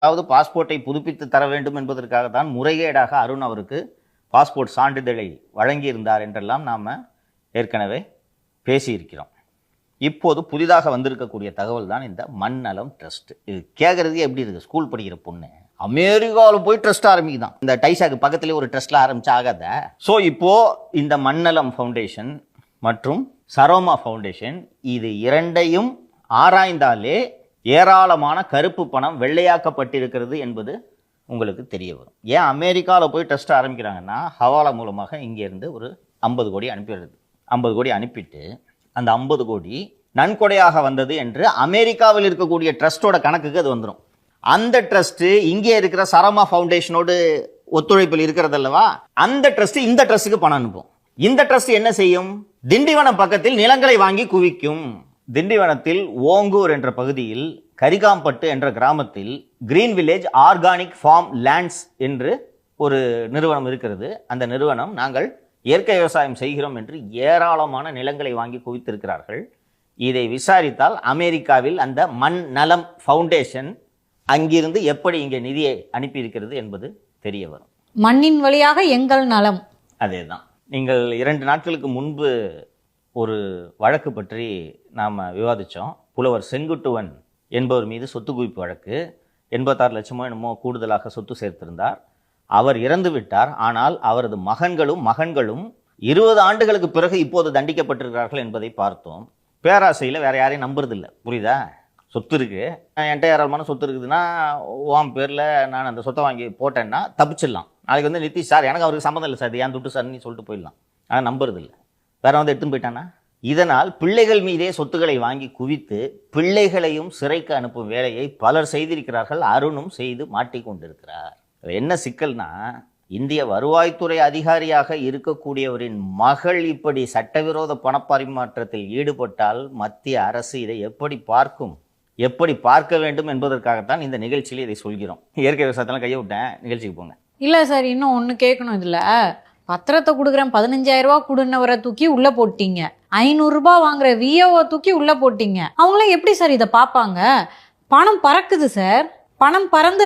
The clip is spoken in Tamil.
அதாவது பாஸ்போர்ட்டை புதுப்பித்து தர வேண்டும் என்பதற்காக தான் முறைகேடாக அருண் அவருக்கு பாஸ்போர்ட் சான்றிதழை வழங்கியிருந்தார் என்றெல்லாம் நாம் ஏற்கனவே பேசியிருக்கிறோம். இப்போது புதிதாக வந்திருக்கக்கூடிய தகவல் தான் இந்த மண்ணலம் ட்ரஸ்ட். இது கேட்கறதுக்கு எப்படி இருக்குது? ஸ்கூல் படிக்கிற பொண்ணு அமெரிக்காவில் போய் ட்ரஸ்ட் ஆரம்பிக்குதான். இந்த டைசாக்கு பக்கத்துலேயே ஒரு ட்ரஸ்ட்டில் ஆரம்பிச்சா ஆகாத. ஸோ இப்போது இந்த மண்ணலம் ஃபவுண்டேஷன் மற்றும் சரோமா ஃபவுண்டேஷன் இது இரண்டையும் ஆராய்ந்தாலே ஏராளமான கருப்பு பணம் வெள்ளையாக்கப்பட்டிருக்கிறது என்பது உங்களுக்கு தெரிய வரும். ஏன் அமெரிக்காவில் போய் ட்ரஸ்ட் ஆரம்பிக்கிறாங்கன்னா, ஹவாலா மூலமாக இங்கேருந்து ஒரு 50 கோடி அனுப்பிடுறது. 50 கோடி அனுப்பிட்டு அந்த 50 கோடி நன்கொடையாக வந்தது என்று அமெரிக்காவில் இருக்கக்கூடிய ட்ரஸ்டோட கணக்குக்கு அது வந்துடும். அந்த ட்ரஸ்ட் இங்கே இருக்கிற சரோமா ஃபவுண்டேஷனோடு ஒத்துழைப்பில் இருக்கிறது அல்லவா, அந்த ட்ரஸ்ட் இந்த ட்ரஸ்ட்டுக்கு பணம் அனுப்பும். இந்த ட்ரஸ்ட் என்ன செய்யும்? திண்டிவனம் பக்கத்தில் நிலங்களை வாங்கி குவிக்கும். திண்டிவனத்தில் ஓங்கூர் என்ற பகுதியில் கரிகாம்பட்டு என்ற கிராமத்தில் green village organic form lands என்று ஒரு நிறுவனம் இருக்கிறது. அந்த நிறுவனம் நாங்கள் இயற்கை விவசாயம் செய்கிறோம் என்று ஏராளமான நிலங்களை வாங்கி குவித்திருக்கிறார்கள். இதை விசாரித்தால் அமெரிக்காவில் அந்த மண் நலம் ஃபவுண்டேஷன் அங்கிருந்து எப்படி இங்கே நிதியை அனுப்பியிருக்கிறது என்பது தெரிய வரும். மண்ணின் வழியாக எங்கள் நலம். அதே தான். நீங்கள் 2 நாட்களுக்கு முன்பு ஒரு வழக்கு பற்றி நாம் விவாதித்தோம். புலவர் செங்குட்டுவன் என்பவர் மீது சொத்து குவிப்பு வழக்கு. 86 லட்சமோ என்னமோ கூடுதலாக சொத்து சேர்த்திருந்தார். அவர் இறந்து விட்டார். ஆனால் அவரது மகன்களும் 20 ஆண்டுகளுக்கு பிறகு இப்போது தண்டிக்கப்பட்டிருக்கிறார்கள் என்பதை பார்த்தோம். பேராசையில் வேற யாரையும் நம்புறதில்லை. புரியுதா? சொத்து இருக்கு, என்கிட்ட ஏராளமான சொத்து இருக்குதுன்னா உன் பேரில் நான் அந்த சொத்தை வாங்கி போட்டேன்னா தப்பிச்சிடலாம். நாளைக்கு வந்து நிதிஷ் சார் எனக்கு அவருக்கு சம்மந்தம் இல்லை சார், இது ஏன் துட்டு சார்னு சொல்லிட்டு போயிடலாம். ஆனால் நம்புறதில்லை. வேற வந்து எடுத்துன்னு போயிட்டானா? இதனால் பிள்ளைகள் மீதே சொத்துக்களை வாங்கி குவித்து பிள்ளைகளையும் சிறைக்கு அனுப்பும் வேலையை பலர் செய்திருக்கிறார்கள். அருணும் செய்து மாட்டிக்கொண்டிருக்கிறார். என்ன சிக்கல்னா, இந்திய வருவாய்த்துறை அதிகாரியாக இருக்கக்கூடியவரின் மகள் இப்படி சட்டவிரோத பணப்பரிமாற்றத்தில் ஈடுபட்டால் மத்திய அரசு இதை எப்படி பார்க்கும், எப்படி பார்க்க வேண்டும் என்பதற்காகத்தான் இந்த நிகழ்ச்சியில் இதை சொல்கிறோம். இயற்கை விவசாயத்தெல்லாம் கையை விட்டேன், நிகழ்ச்சிக்கு போங்க. இல்லை சார், இன்னும் ஒன்று கேட்கணும். இதில் பத்திரத்தை கொடுக்குறேன் 15,000 ரூபா கொடுன்னவரை தூக்கி உள்ளே போட்டீங்க, 500 ரூபாய் வாங்குற விஓவை தூக்கி உள்ளே போட்டீங்க. அவங்களாம் எப்படி சார் இதை பார்ப்பாங்க? பணம் பறக்குது சார். பணம் பறந்து